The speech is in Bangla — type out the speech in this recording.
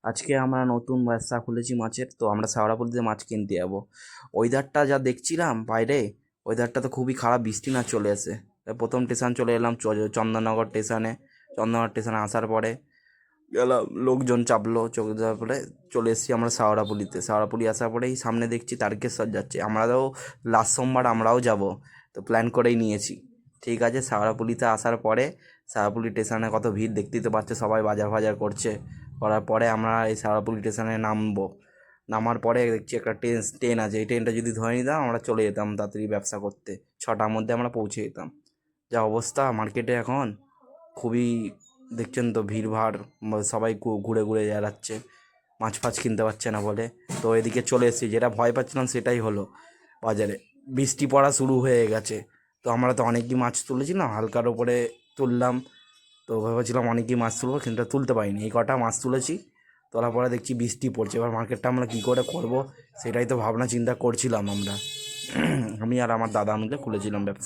আজকে আমরা নতুন ব্যবসা খুলেছি মাছের। তো আমরা শেওড়াফুলিতে মাছ কিনতে যাবো। ওয়েদারটা যা দেখছিলাম বাইরে, ওয়েদারটা তো খুবই খারাপ, বৃষ্টি না চলে এসে। প্রথম স্টেশন চলে এলাম চন্দননগর স্টেশনে। চন্দননগর স্টেশনে আসার পরে গেলাম, লোকজন চাপলো, চোখ যাওয়ার পরে চলে এসেছি আমরা শেওড়াফুলিতে। শেওড়াফুলি আসার পরেই সামনে দেখছি তারকেশ্বর যাচ্ছে। আমরাও লাস্ট সোমবার আমরাও যাব, তো প্ল্যান করেই নিয়েছি। ঠিক আছে, শেওড়াফুলিতে আসার পরে শেওড়াফুলি স্টেশনে কত ভিড় দেখতেই তো পাচ্ছে, সবাই বাজার ফাজার করছে। করার পরে আমরা এই শেওড়াফুলি স্টেশনে নামবো। নামার পরে দেখছি একটা ট্রেন আছে, এই ট্রেনটা যদি ধরে নিতাম আমরা চলে যেতাম তাড়াতাড়ি ব্যবসা করতে। 6টার মধ্যে আমরা পৌঁছে যেতাম। যা অবস্থা মার্কেটে এখন, খুবই দেখছেন তো ভিড়ভাড়, সবাই ঘুরে ঘুরে বেড়াচ্ছে, মাছ ফাছ কিনতে পারছে না বলে। তো এদিকে চলে এসেছি, যেটা ভয় পাচ্ছিলাম সেটাই হলো। বাজারে বৃষ্টি পড়া শুরু হয়ে গেছে। তো আমরা তো অনেকই মাছ তুলেছিলাম, হালকার ওপরে তুললাম। তো ভেবেছিলাম অনেকই মাছ তুলবো, কিন্তু তুলতে পারিনি। এই কটা মাছ তুলেছি, তোলার পরে দেখছি বৃষ্টি পড়ছে। এবার মার্কেটটা আমরা কী করে করবো, সেটাই তো ভাবনা চিন্তা করছিলাম আমরা। আমি আর আমার দাদা মিলে খুলেছিলাম ব্যবসা।